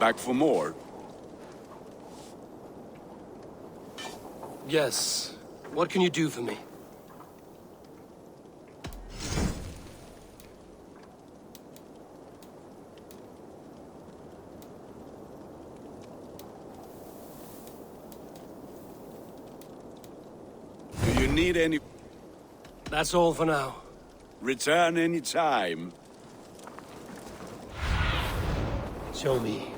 Back for more? Yes. What can you do for me? Do you need any... That's all for now. Return any time. Show me.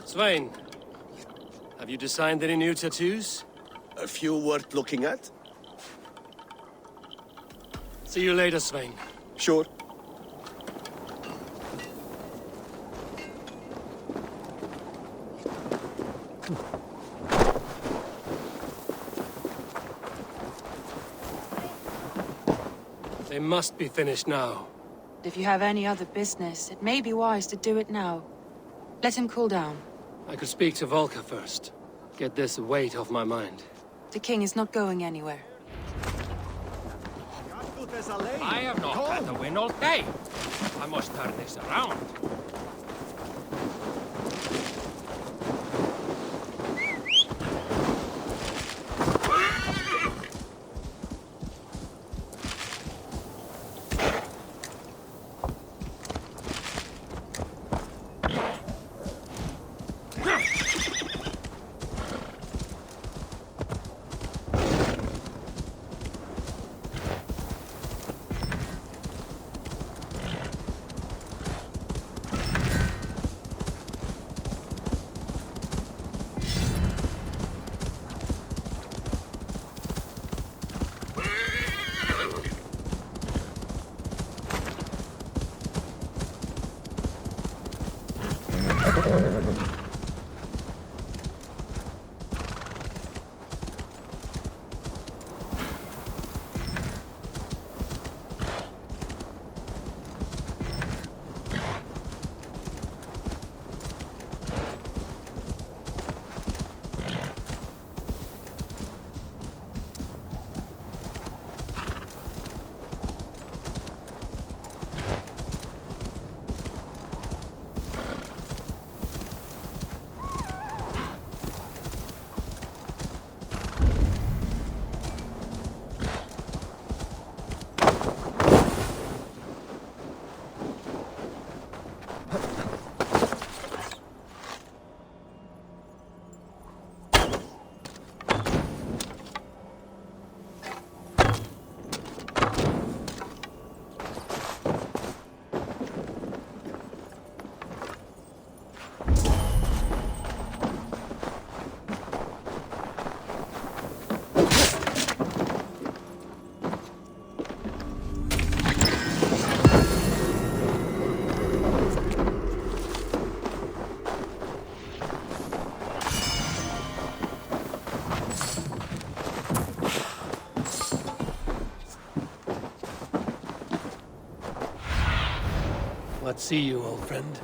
Svein, have you designed any new tattoos? A few worth looking at? See you later, Svein. Sure. They must be finished now. If you have any other business, it may be wise to do it now. Let him cool down. I could speak to Volker first. Get this weight off my mind. The king is not going anywhere. I have not had a win all day. I must turn this around. Let's see you, old friend.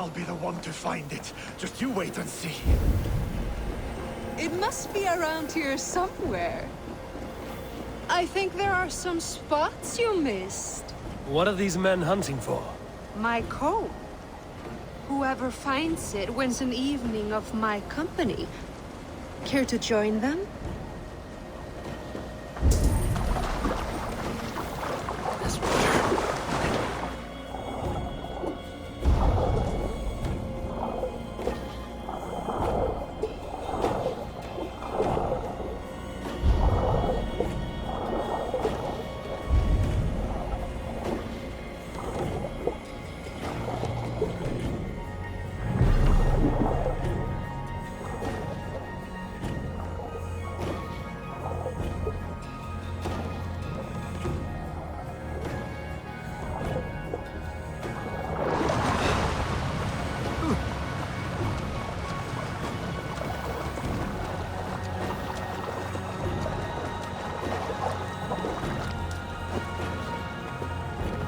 I'll be the one to find it. Just you wait and see. It must be around here somewhere. I think there are some spots you missed. What are these men hunting for? My comb. Whoever finds it wins an evening of my company. Care to join them?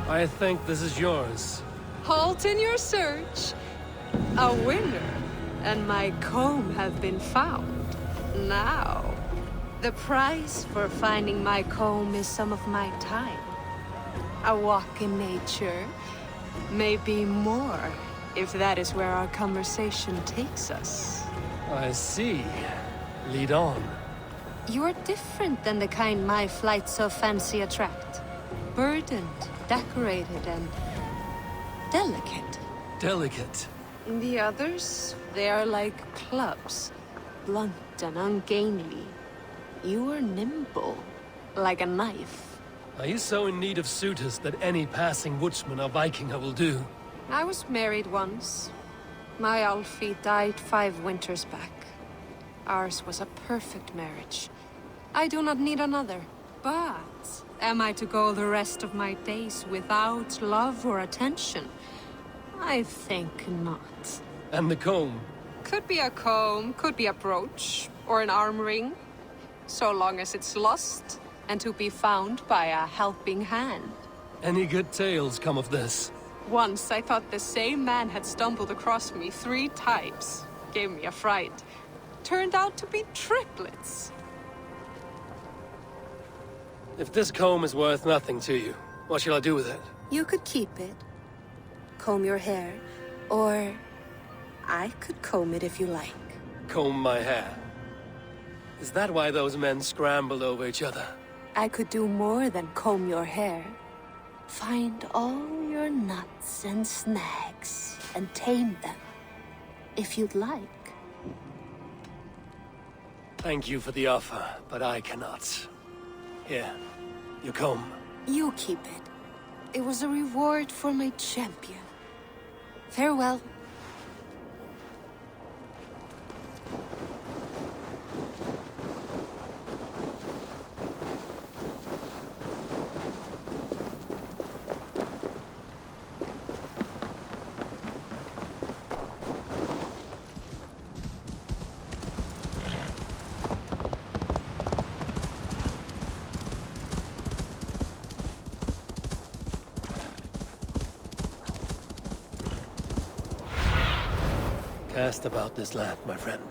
I think this is yours. Halt in your search. A winner and my comb have been found. Now, the price for finding my comb is some of my time. A walk in nature, maybe more, if that is where our conversation takes us. I see. Lead on. You're different than the kind my flights of fancy attract. Burdened, decorated, and delicate. Delicate. The others, they are like clubs, blunt and ungainly. You are nimble, like a knife. Are you so in need of suitors that any passing woodsman or Vikinger will do? I was married once. My Alfie died 5 winters back. Ours was a perfect marriage. I do not need another. But am I to go the rest of my days without love or attention? I think not. And the comb? Could be a comb, could be a brooch, or an arm ring. So long as it's lost, and to be found by a helping hand. Any good tales come of this? Once I thought the same man had stumbled across me 3 times. Gave me a fright. Turned out to be triplets. If this comb is worth nothing to you, what shall I do with it? You could keep it. Comb your hair. Or I could comb it if you like. Comb my hair. Is that why those men scrambled over each other? I could do more than comb your hair. Find all your nuts and snags and tame them, if you'd like. Thank you for the offer, but I cannot. Here, your comb. You keep it. It was a reward for my champion. Farewell. Cast about this land, my friend.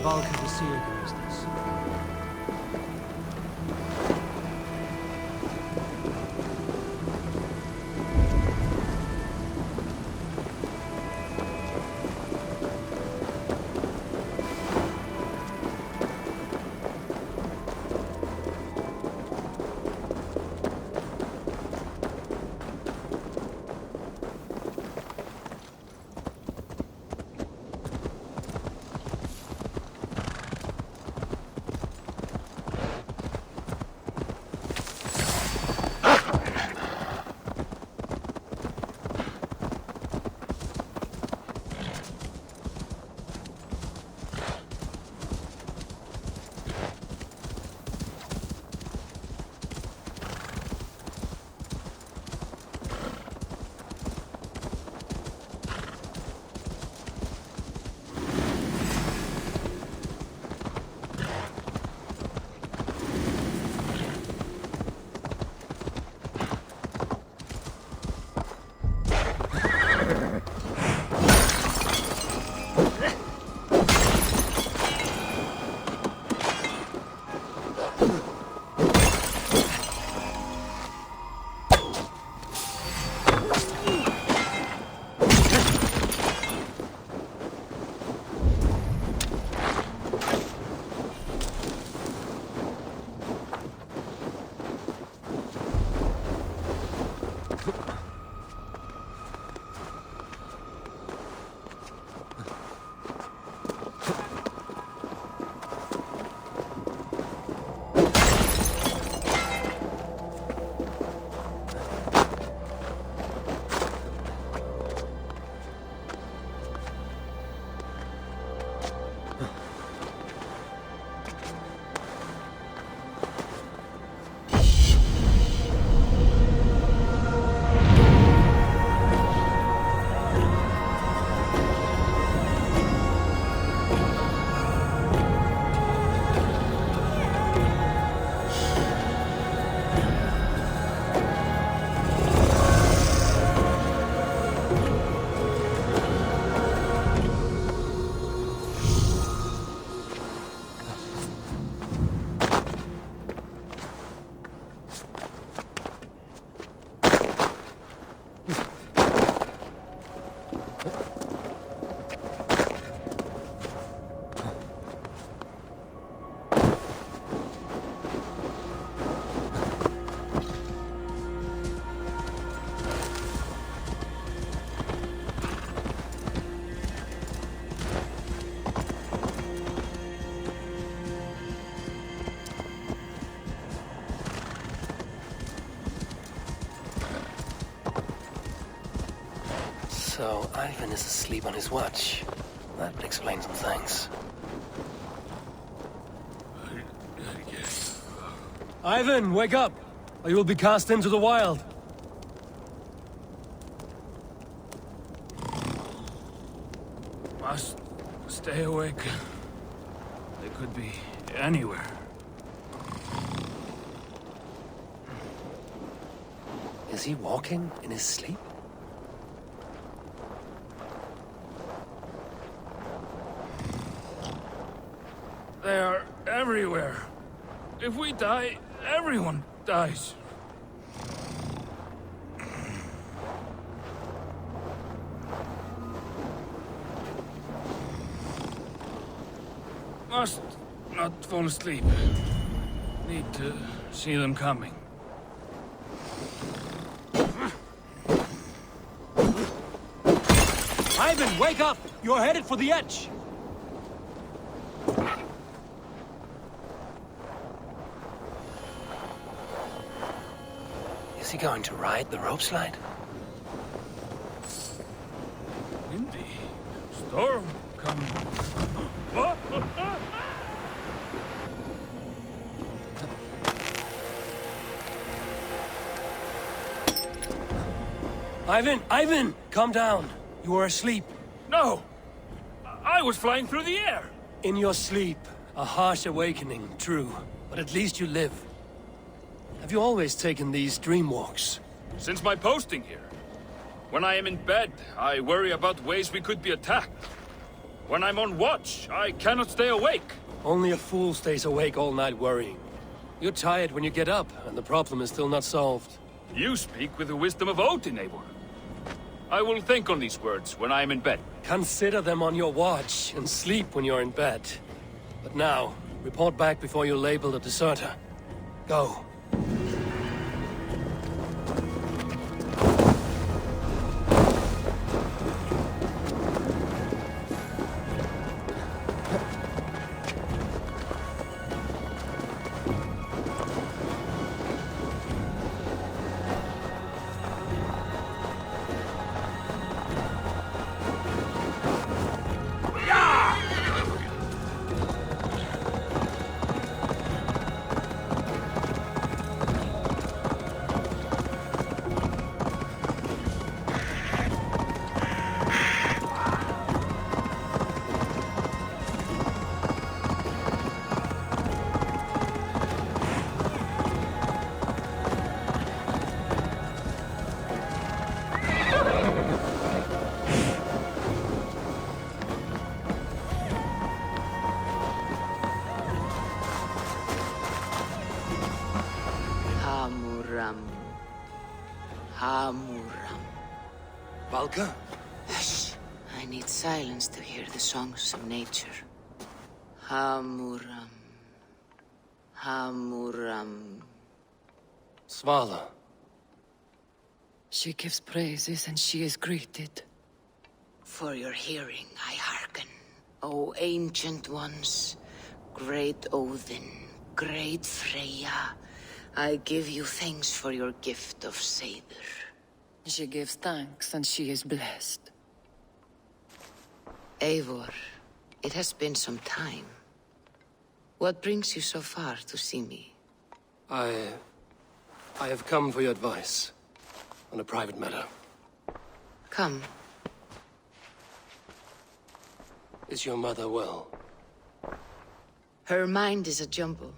Valhalla the Sigurd is this. So, Ivan is asleep on his watch. That would explain some things. Ivan, wake up! Or you'll be cast into the wild. Must stay awake. They could be anywhere. Is he walking in his sleep? They are everywhere. If we die, everyone dies. Must not fall asleep. Need to see them coming. Ivan, wake up! You're headed for the edge! Is he going to ride the rope slide? Windy. Storm coming. Ivan! Calm down. You are asleep. No! I was flying through the air! In your sleep. A harsh awakening, true. But at least you live. Have you always taken these dream walks? Since my posting here. When I am in bed, I worry about ways we could be attacked. When I'm on watch, I cannot stay awake. Only a fool stays awake all night worrying. You're tired when you get up, and the problem is still not solved. You speak with the wisdom of Odin, Eivor. I will think on these words when I am in bed. Consider them on your watch, and sleep when you're in bed. But now, report back before you're labeled a deserter. Go. Hamuram. Valka? Hush. I need silence to hear the songs of nature. Hamuram. Hamuram. Svala. She gives praises and she is greeted. For your hearing I hearken, O ancient ones, great Odin, great Freyja. I give you thanks for your gift of Seder. She gives thanks and she is blessed. Eivor, it has been some time. What brings you so far to see me? I have come for your advice. On a private matter. Come. Is your mother well? Her mind is a jumble.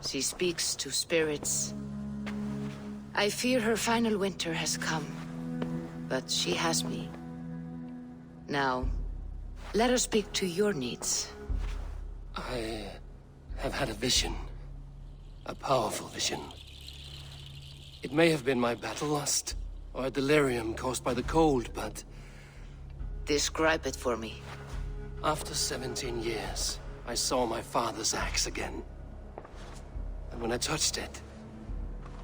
She speaks to spirits. I fear her final winter has come. But she has me. Now, let her speak to your needs. I have had a vision. A powerful vision. It may have been my battle lust, or a delirium caused by the cold, but... Describe it for me. After 17 years, I saw my father's axe again. And when I touched it,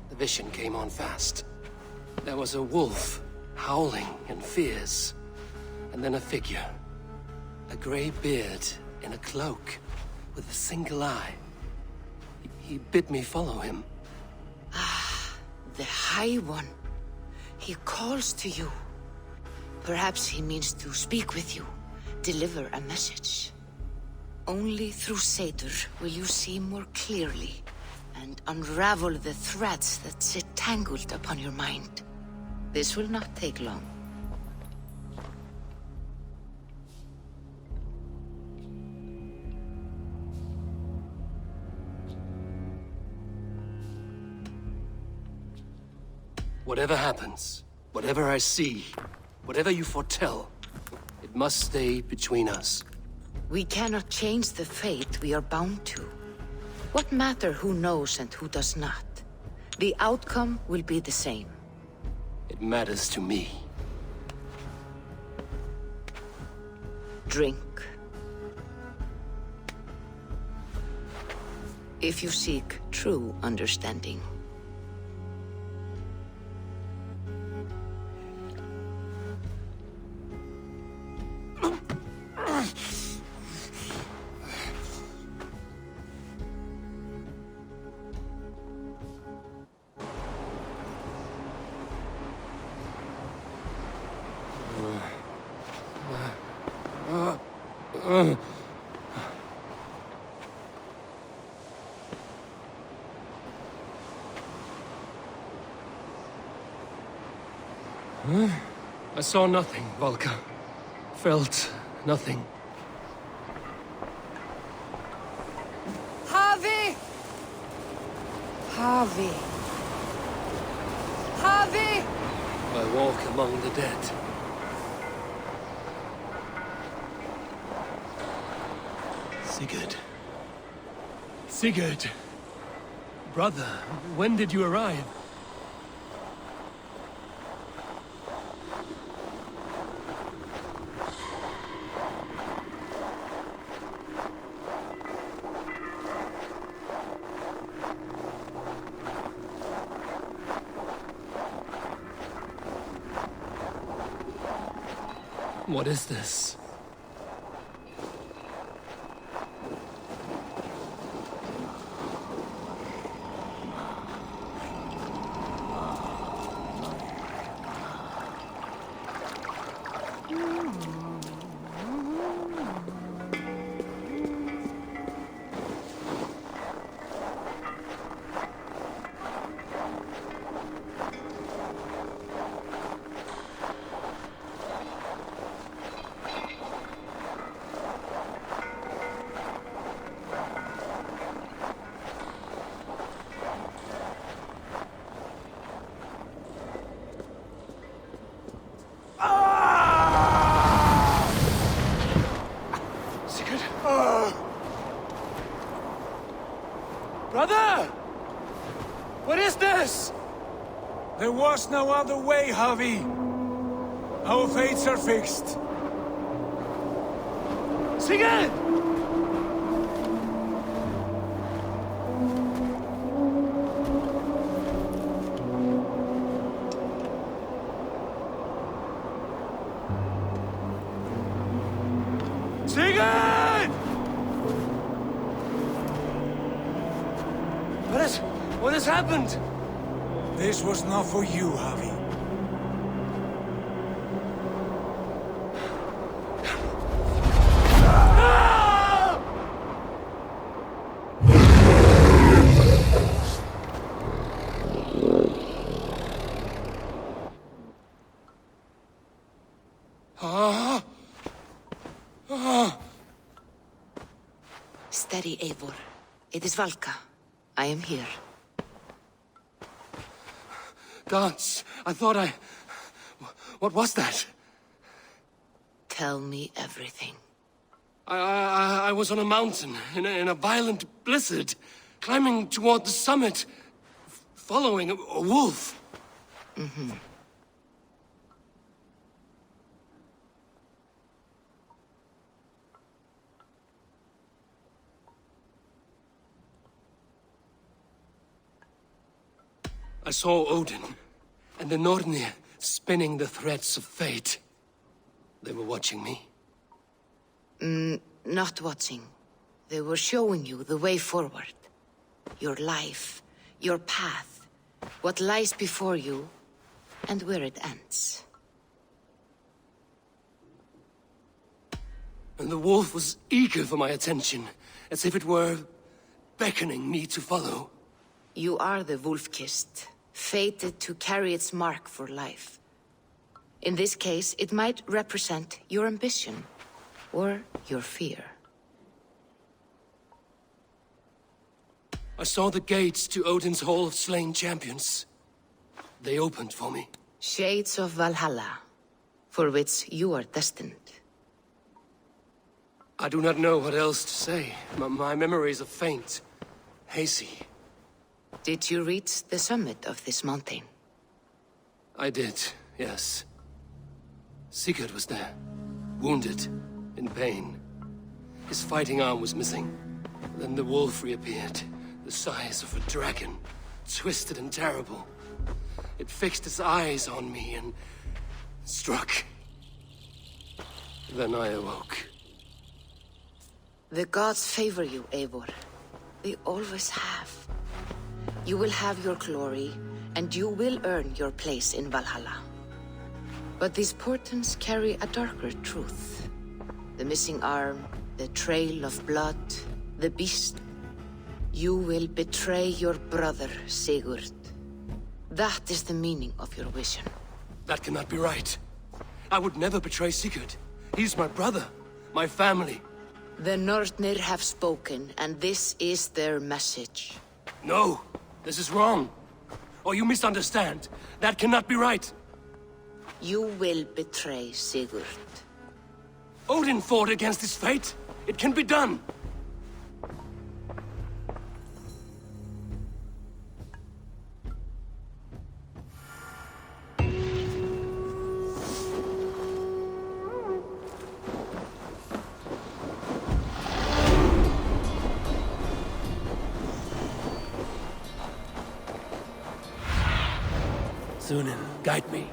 the vision came on fast. There was a wolf, howling and fierce. And then a figure. A grey beard in a cloak, with a single eye. He bid me follow him. The High One. He calls to you. Perhaps he means to speak with you, deliver a message. Only through Seder will you see more clearly and unravel the threads that sit tangled upon your mind. This will not take long. Whatever happens, whatever I see, whatever you foretell, it must stay between us. We cannot change the fate we are bound to. What matter who knows and who does not? The outcome will be the same. It matters to me. Drink. If you seek true understanding. I saw nothing, Valka. Felt nothing. Harvey! Harvey! Harvey! I walk among the dead. Sigurd. Sigurd! Brother, when did you arrive? What is this? Brother! What is this? There was no other way, Javi. Our fates are fixed. Sigurd! Sigurd! What has happened? This was not for you, Javi. Steady, Eivor. It is Valka. I am here. Gods, I thought What was that? Tell me everything. I was on a mountain, in a violent blizzard, climbing toward the summit, following a wolf. Mm-hmm. I saw Odin and the Nornir spinning the threads of fate. They were watching me. Not watching. They were showing you the way forward. Your life, your path, what lies before you, and where it ends. And the wolf was eager for my attention, as if it were beckoning me to follow. You are the wolf-kissed, fated to carry its mark for life. In this case, it might represent your ambition, or your fear. I saw the gates to Odin's Hall of Slain Champions. They opened for me. Shades of Valhalla, for which you are destined. I do not know what else to say. My memories are faint, hazy. Did you reach the summit of this mountain? I did, yes. Sigurd was there, wounded, in pain. His fighting arm was missing. Then the wolf reappeared, the size of a dragon, twisted and terrible. It fixed its eyes on me and struck. Then I awoke. The gods favor you, Eivor. They always have. You will have your glory, and you will earn your place in Valhalla. But these portents carry a darker truth. The missing arm, the trail of blood, the beast. You will betray your brother, Sigurd. That is the meaning of your vision. That cannot be right. I would never betray Sigurd. He's my brother, my family. The Nornir have spoken, and this is their message. No, this is wrong. Or you misunderstand. That cannot be right. You will betray Sigurd. Odin fought against his fate. It can be done. Sunan, guide me.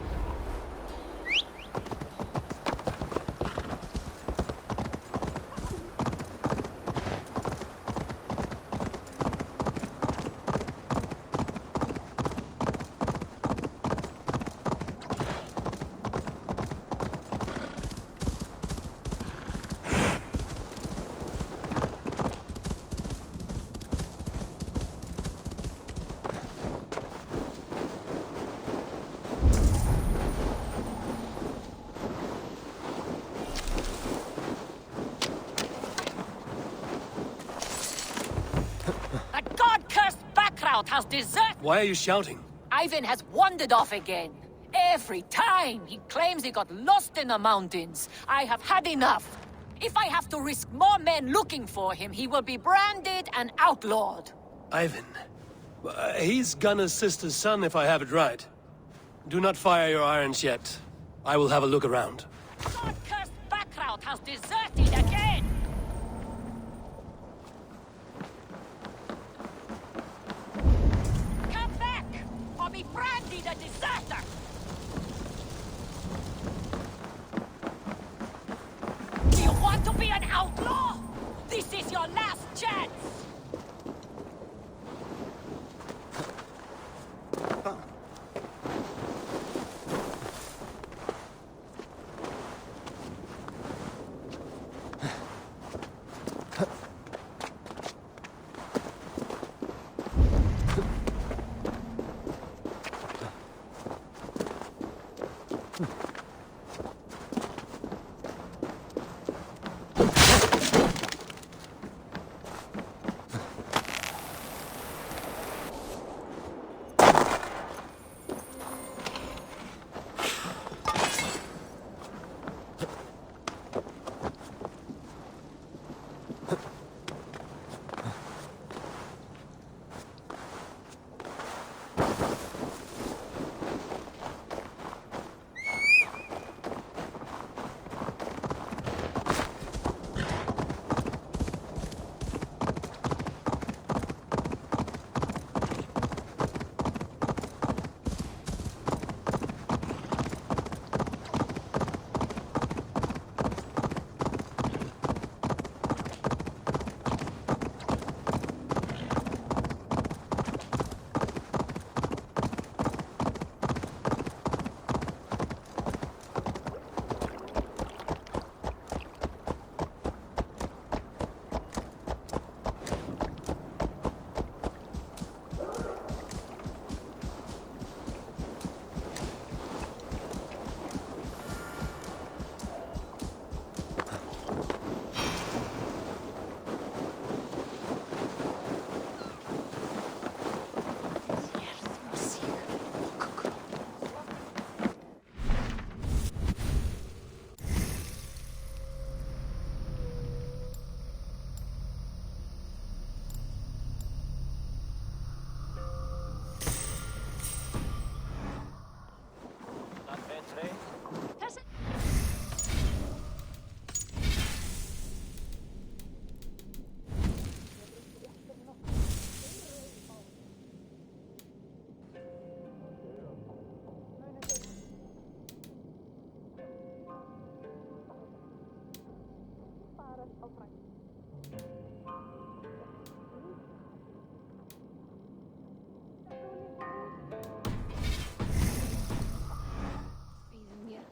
Has deserted. Why are you shouting? Ivan has wandered off again. Every time he claims he got lost in the mountains. I have had enough. If I have to risk more men looking for him, he will be branded and outlawed. Ivan. He's Gunna's sister's son, if I have it right. Do not fire your irons yet. I will have a look around. God-cursed Backrout has deserted again! Come back, or be branded a deserter! Do you want to be an outlaw? This is your last chance!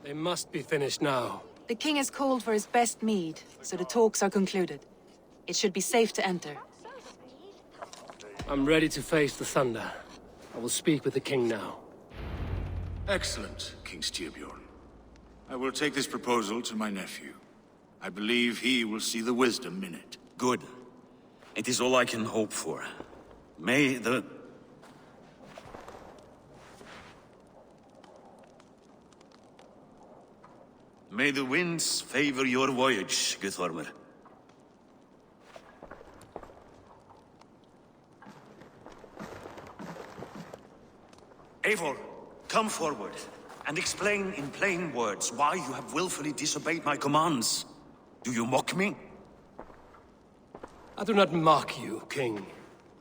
They must be finished now. The king has called for his best mead, so the talks are concluded. It should be safe to enter. I'm ready to face the thunder. I will speak with the king now. Excellent, King Styrbjorn. I will take this proposal to my nephew. I believe he will see the wisdom in it. Good. It is all I can hope for. May the... May the winds favor your voyage, Guthormer. Eivor, come forward, and explain in plain words why you have willfully disobeyed my commands. Do you mock me? I do not mock you, King.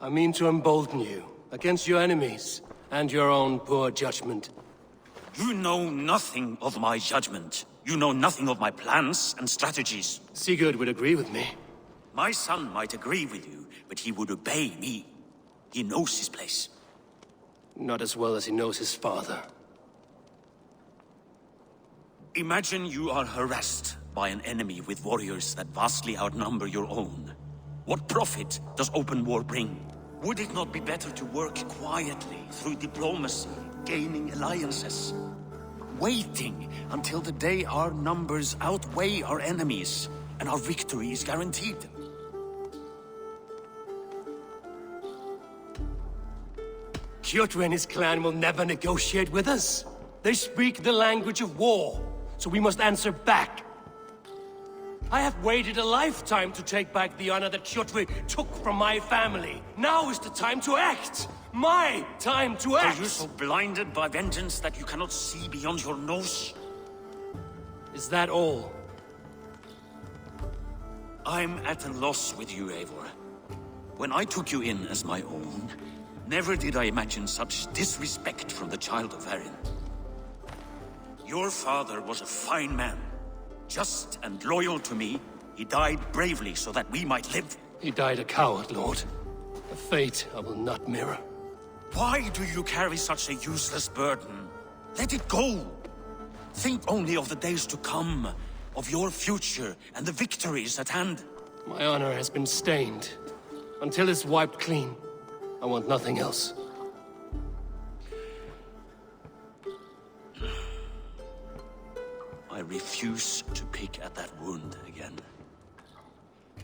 I mean to embolden you against your enemies and your own poor judgment. You know nothing of my judgment. You know nothing of my plans and strategies. Sigurd would agree with me. My son might agree with you, but he would obey me. He knows his place. Not as well as he knows his father. Imagine you are harassed by an enemy with warriors that vastly outnumber your own. What profit does open war bring? Would it not be better to work quietly through diplomacy, gaining alliances? Waiting until the day our numbers outweigh our enemies, and our victory is guaranteed. Kjotr and his clan will never negotiate with us. They speak the language of war, so we must answer back. I have waited a lifetime to take back the honor that Kjotr took from my family. Now is the time to act! My time to act! Are you so blinded by vengeance that you cannot see beyond your nose? Is that all? I'm at a loss with you, Eivor. When I took you in as my own, never did I imagine such disrespect from the child of Varin. Your father was a fine man. Just and loyal to me, he died bravely so that we might live. He died a coward, Lord. A fate I will not mirror. Why do you carry such a useless burden? Let it go! Think only of the days to come, of your future and the victories at hand. My honor has been stained. Until it's wiped clean, I want nothing else. I refuse to pick at that wound again.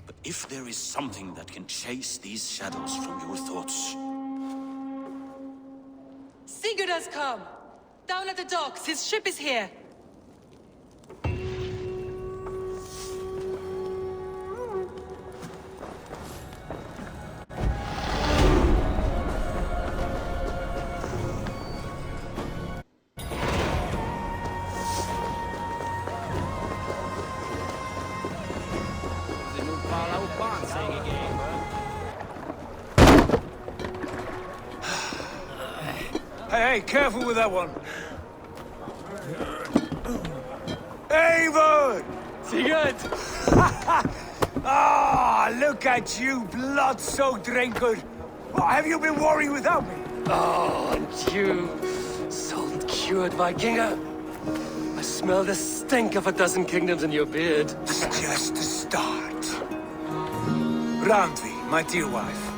But if there is something that can chase these shadows from your thoughts... Sigurd has come! Down at the docks, his ship is here! Hey, careful with that one. Eivor! Sigurd! Ah, look at you, blood-soaked rancor. What, have you been worrying without me? Oh, and you, salt-cured Vikinger. I smell the stink of a dozen kingdoms in your beard. It's just the start. Randvi, my dear wife.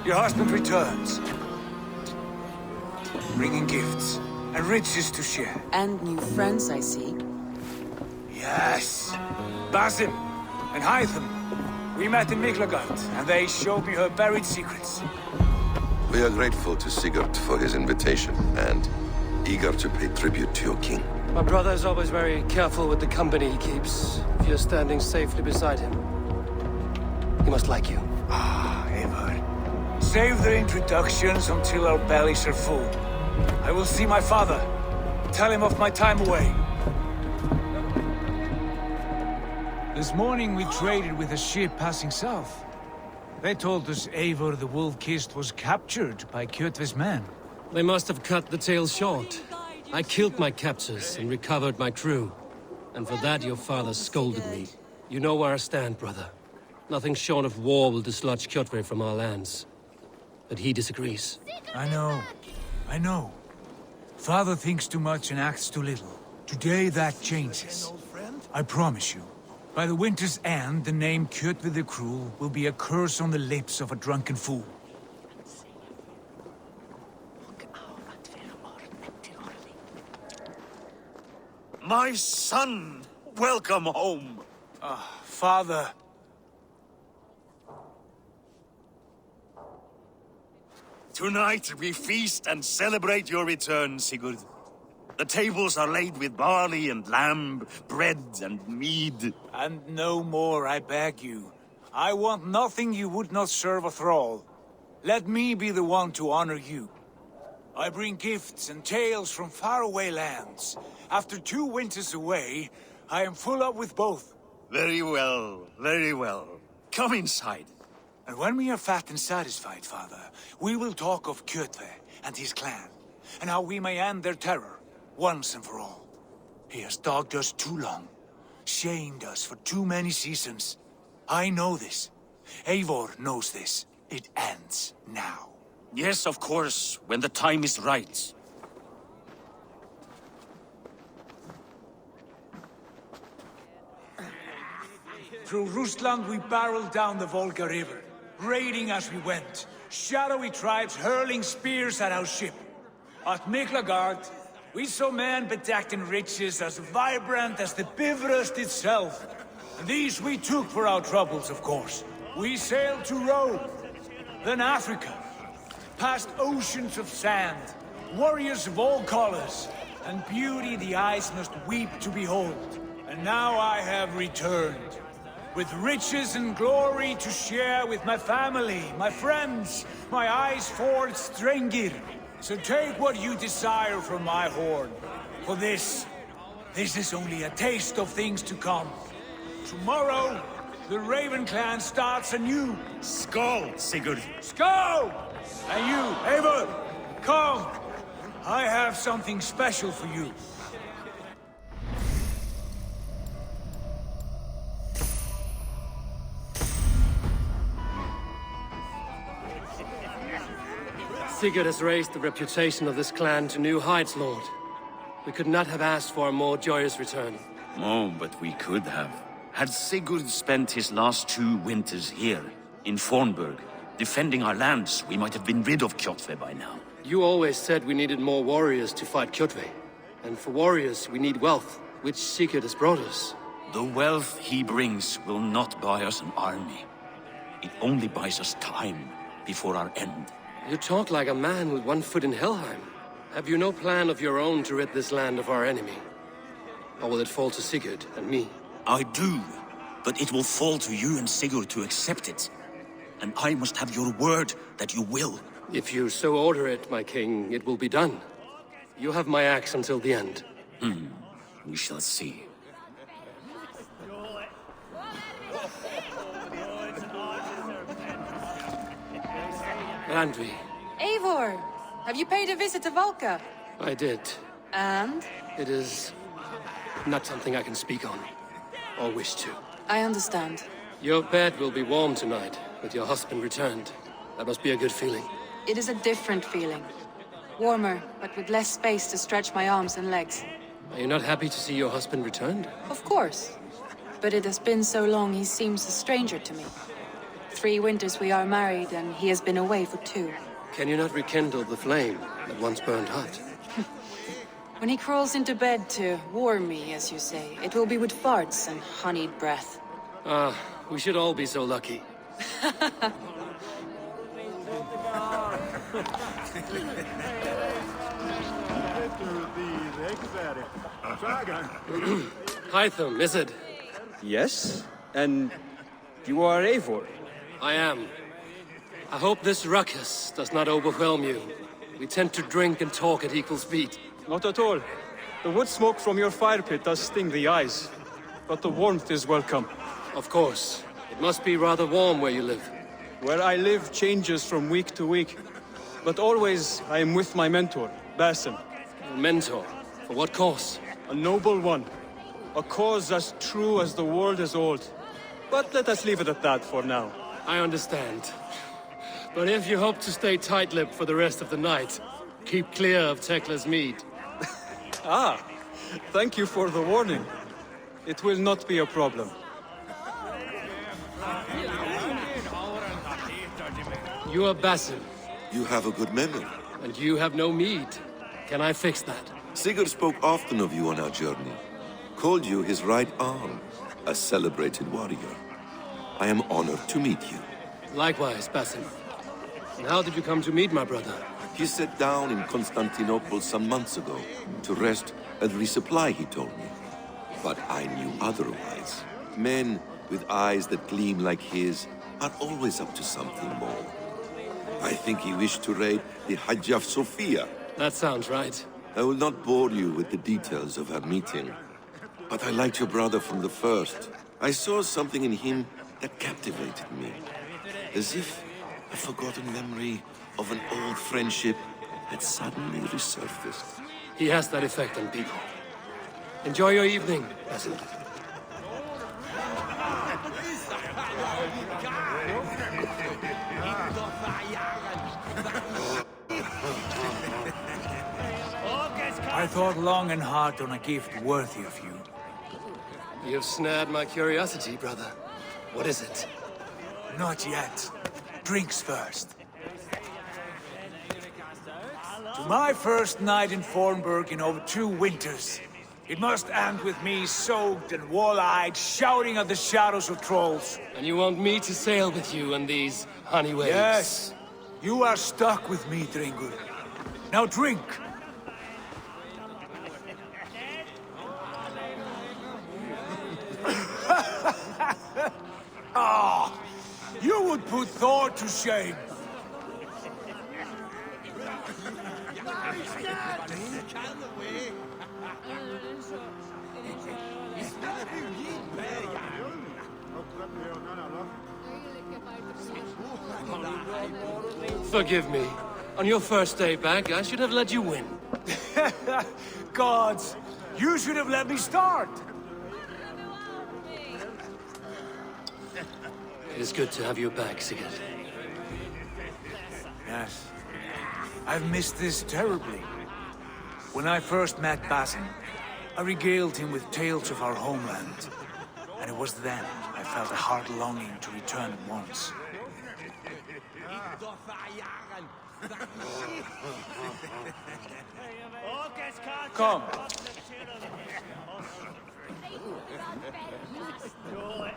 Your husband returns. Bringing gifts and riches to share. And new friends, I see. Yes. Basim and Hytham. We met in Miklagard, and they showed me her buried secrets. We are grateful to Sigurd for his invitation, and eager to pay tribute to your king. My brother is always very careful with the company he keeps. If you're standing safely beside him, he must like you. Ah, Eivor. Save the introductions until our bellies are full. I will see my father. Tell him of my time away. This morning we traded with a ship passing south. They told us Eivor the Wolf-Kissed was captured by Kjotve's men. They must have cut the tale short. I killed my captors and recovered my crew. And for that your father scolded me. You know where I stand, brother. Nothing short of war will dislodge Kjotve from our lands. But he disagrees. I know. Father thinks too much and acts too little. Today that changes. I promise you. By the winter's end, the name Kjotve the Cruel will be a curse on the lips of a drunken fool. My son! Welcome home! Father. Tonight we feast and celebrate your return, Sigurd. The tables are laid with barley and lamb, bread and mead. And no more, I beg you. I want nothing you would not serve a thrall. Let me be the one to honor you. I bring gifts and tales from faraway lands. After 2 winters away, I am full up with both. Very well, very well. Come inside. And when we are fat and satisfied, Father, we will talk of Kjotve and his clan, and how we may end their terror, once and for all. He has dogged us too long, shamed us for too many seasons. I know this. Eivor knows this. It ends now. Yes, of course, when the time is right. Through Rusland we barreled down the Volga River, raiding as we went, shadowy tribes hurling spears at our ship. At Miklagard, we saw men bedecked in riches as vibrant as the Bifrost itself. And these we took for our troubles, of course. We sailed to Rome, then Africa, past oceans of sand, warriors of all colors, and beauty the eyes must weep to behold. And now I have returned, with riches and glory to share with my family, my friends, my eyes-forged Strengir. So take what you desire from my hoard. For this is only a taste of things to come. Tomorrow, the Raven clan starts anew. Skål, Sigurd. Skål! And you, Eivor, come. I have something special for you. Sigurd has raised the reputation of this clan to new heights, Lord. We could not have asked for a more joyous return. Oh, but we could have. Had Sigurd spent his last 2 winters here, in Fornburg, defending our lands, we might have been rid of Kjotve by now. You always said we needed more warriors to fight Kjotve. And for warriors, we need wealth, which Sigurd has brought us. The wealth he brings will not buy us an army. It only buys us time before our end. You talk like a man with 1 foot in Helheim. Have you no plan of your own to rid this land of our enemy? Or will it fall to Sigurd and me? I do, but it will fall to you and Sigurd to accept it. And I must have your word that you will. If you so order it, my king, it will be done. You have my axe until the end. We shall see. Randvi. Eivor! Have you paid a visit to Valka? I did. And? It is not something I can speak on, or wish to. I understand. Your bed will be warm tonight, with your husband returned. That must be a good feeling. It is a different feeling. Warmer, but with less space to stretch my arms and legs. Are you not happy to see your husband returned? Of course. But it has been so long he seems a stranger to me. 3 winters we are married, and he has been away for 2. Can you not rekindle the flame that once burned hot? When he crawls into bed to warm me, as you say, it will be with farts and honeyed breath. Ah, we should all be so lucky. Hytham, is it? Yes? And you are Eivor? I am. I hope this ruckus does not overwhelm you. We tend to drink and talk at equal speed. Not at all. The wood smoke from your fire pit does sting the eyes, but the warmth is welcome. Of course. It must be rather warm where you live. Where I live changes from week to week, but always I am with my mentor, Basim. Your mentor? For what cause? A noble one. A cause as true as the world is old. But let us leave it at that for now. I understand. But if you hope to stay tight-lipped for the rest of the night, keep clear of Tekla's mead. Ah, thank you for the warning. It will not be a problem. You are Basim, You have a good memory. and you have no mead. Can I fix that? Sigurd spoke often of you on our journey. Called you his right arm, a celebrated warrior. I am honored to meet you. Likewise, Basim. And how did you come to meet my brother? He sat down in Constantinople some months ago to rest and resupply, he told me. But I knew otherwise. Men with eyes that gleam like his are always up to something more. I think he wished to raid the Hajj of Sophia. That sounds right. I will not bore you with the details of our meeting. But I liked your brother from the first. I saw something in him that captivated me. As if a forgotten memory of an old friendship had suddenly resurfaced. He has that effect on people. Enjoy your evening, Basim. I thought long and hard on a gift worthy of you. You've snared my curiosity, brother. What is it? Not yet. Drinks first. To my first night in Fornburg in over 2 winters. It must end with me soaked and wall-eyed, shouting at the shadows of trolls. And you want me to sail with you on these honey waves? Yes. You are stuck with me, Dringur. Now drink. Ah, you would put Thor to shame. Forgive me. On your first day back, I should have let you win. Gods, you should have let me start. It is good to have you back, Sigurd. Yes. I've missed this terribly. When I first met Basim, I regaled him with tales of our homeland. And it was then I felt a heart longing to return at once. Come.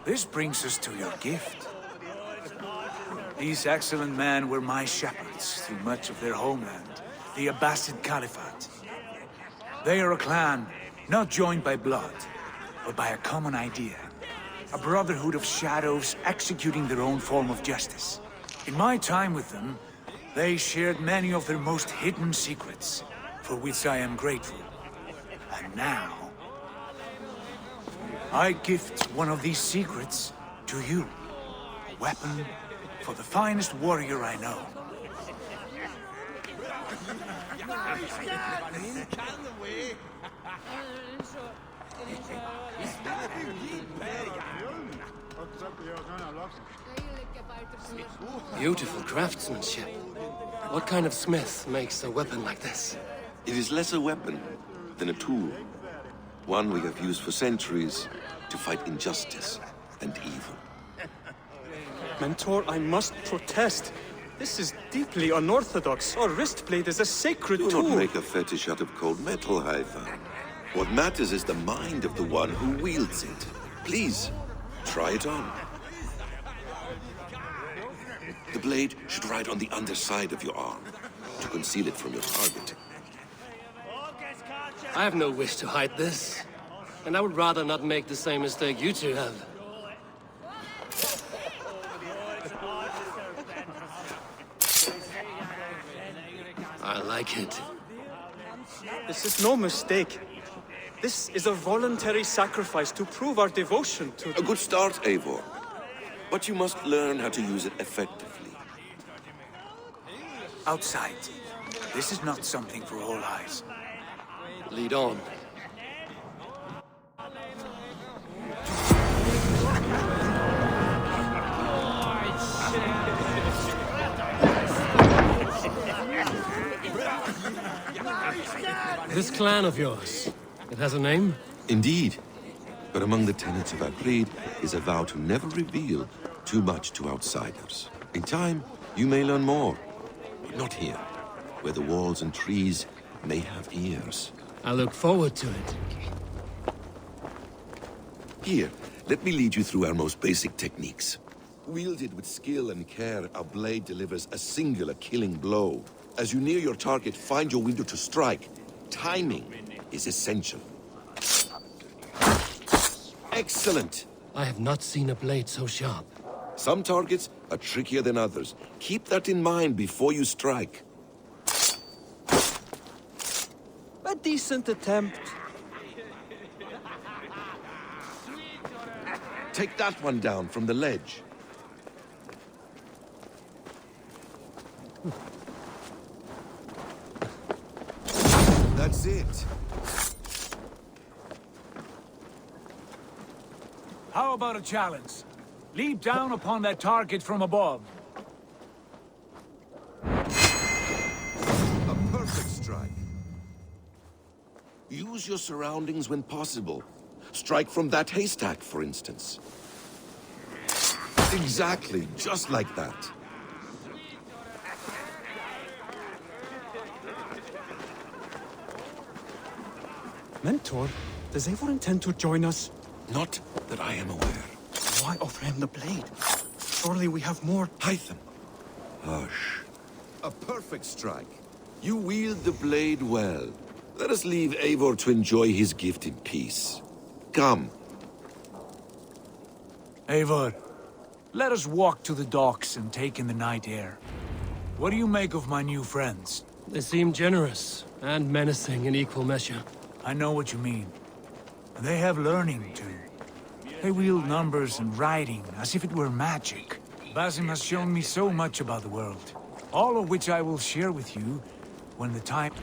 This brings us to your gift. These excellent men were my shepherds through much of their homeland, the Abbasid Caliphate. They are a clan not joined by blood, but by a common idea. A brotherhood of shadows executing their own form of justice. In my time with them, they shared many of their most hidden secrets, for which I am grateful. And now, I gift one of these secrets to you. A weapon for the finest warrior I know. Beautiful craftsmanship. What kind of smith makes a weapon like this? It is less a weapon than a tool. One we have used for centuries to fight injustice and evil. Mentor, I must protest. This is deeply unorthodox. Our wristblade is a sacred Do tool. not make a fetish out of cold metal, Eivor. What matters is the mind of the one who wields it. Please, try it on. The blade should ride on the underside of your arm, to conceal it from your target. I have no wish to hide this. And I would rather not make the same mistake you two have. I like it. This is no mistake. This is a voluntary sacrifice to prove our devotion to... A good start, Eivor. But you must learn how to use it effectively. Outside. This is not something for all eyes. Lead on. This clan of yours, it has a name? Indeed. But among the tenets of our creed is a vow to never reveal too much to outsiders. In time, you may learn more. But not here, where the walls and trees may have ears. I look forward to it. Here, let me lead you through our most basic techniques. Wielded with skill and care, our blade delivers a singular killing blow. As you near your target, find your window to strike. Timing is essential. Excellent! I have not seen a blade so sharp. Some targets are trickier than others. Keep that in mind before you strike. A decent attempt. Take that one down from the ledge. That's it. How about a challenge? Leap down upon that target from above. A perfect strike. Use your surroundings when possible. Strike from that haystack, for instance. Exactly, just like that. Mentor, does Eivor intend to join us? Not that I am aware. Why offer him the blade? Surely we have more... Hytham. Hush. A perfect strike. You wield the blade well. Let us leave Eivor to enjoy his gift in peace. Come. Eivor, let us walk to the docks and take in the night air. What do you make of my new friends? They seem generous and menacing in equal measure. I know what you mean. They have learning, too. They wield numbers and writing as if it were magic. Basim has shown me so much about the world, all of which I will share with you when the time...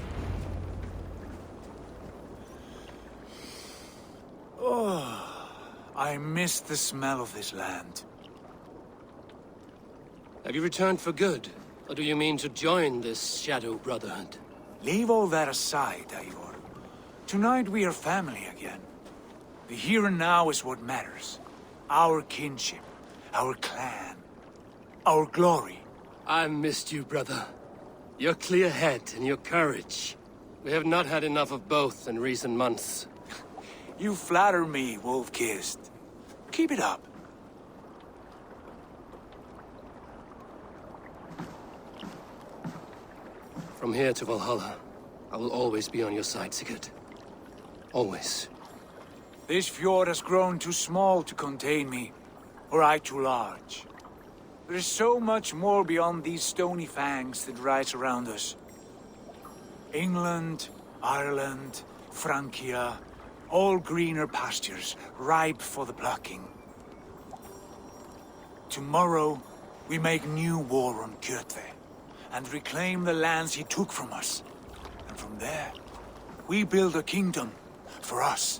Oh, I miss the smell of this land. Have you returned for good? Or do you mean to join this Shadow Brotherhood? Leave all that aside, Eivor. Tonight we are family again. The here and now is what matters. Our kinship, our clan, our glory. I missed you, brother. Your clear head and your courage. We have not had enough of both in recent months. You flatter me, Wolf-Kissed. Keep it up. From here to Valhalla, I will always be on your side, Sigurd. Always. This fjord has grown too small to contain me, or I too large. There is so much more beyond these stony fangs that rise around us. England, Ireland, Francia, all greener pastures, ripe for the plucking. Tomorrow, we make new war on Kjotve, and reclaim the lands he took from us. And from there, we build a kingdom for us.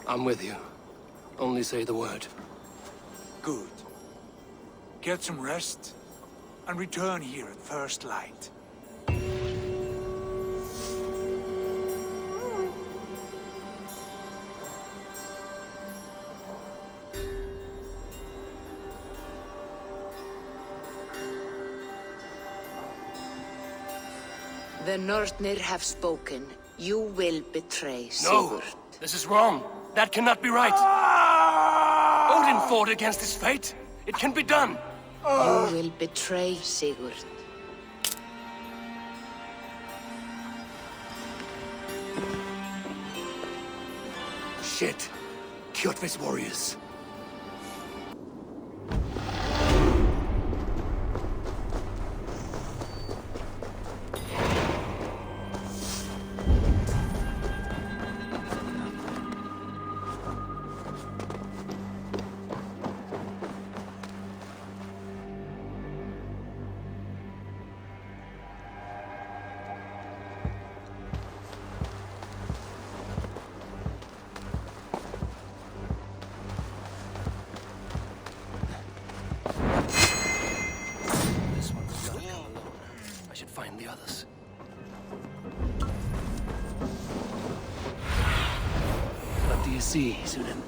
I'm with you. Only say the word. Good. Get some rest, and return here at first light. The Northnir have spoken. You will betray Sigurd. No! This is wrong. That cannot be right. Odin fought against his fate. It can be done. You will betray Sigurd. Shit. Kjotve's warriors. sea, Sunan.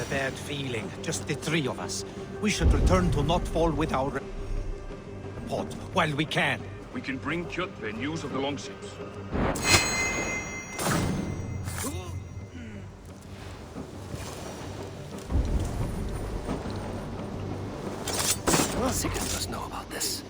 Bad feeling, just the three of us. We should return to Notfall with our report while we can. We can bring Kjotve news of the longships. Sigurd must know about this.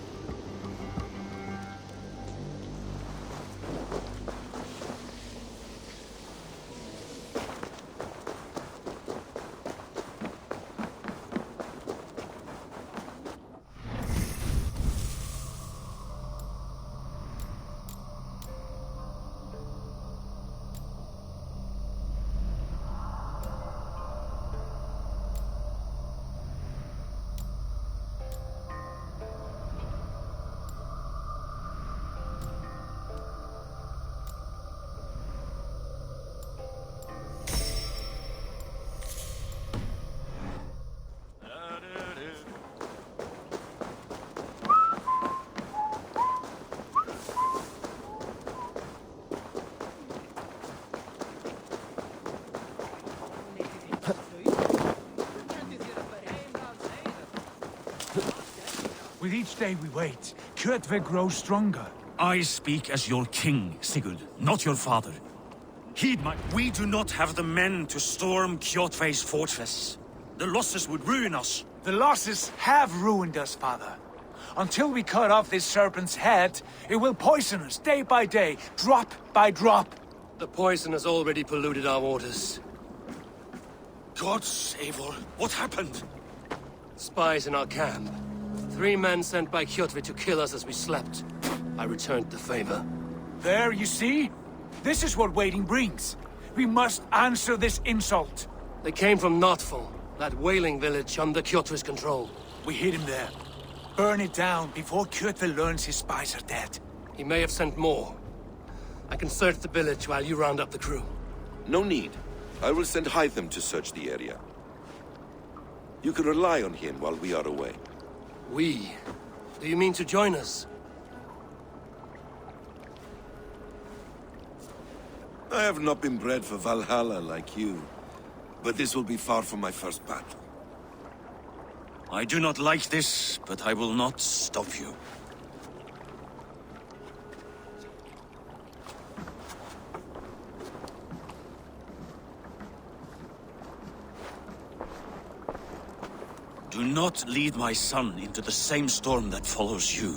With each day we wait, Kjotve grows stronger. I speak as your king, Sigurd, not your father. Heed my... We do not have the men to storm Kjotve's fortress. The losses would ruin us. The losses have ruined us, father. Until we cut off this serpent's head, it will poison us day by day, drop by drop. The poison has already polluted our waters. Gods, Eivor, what happened? Spies in our camp. 3 men sent by Kjotve to kill us as we slept. I returned the favor. There, you see? This is what waiting brings. We must answer this insult. They came from Notfall, that whaling village under Kjotve's control. We hid him there. Burn it down before Kjotve learns his spies are dead. He may have sent more. I can search the village while you round up the crew. No need. I will send Hytham to search the area. You can rely on him while we are away. We? Do you mean to join us? I have not been bred for Valhalla like you, but this will be far from my first battle. I do not like this, but I will not stop you. Do not lead my son into the same storm that follows you.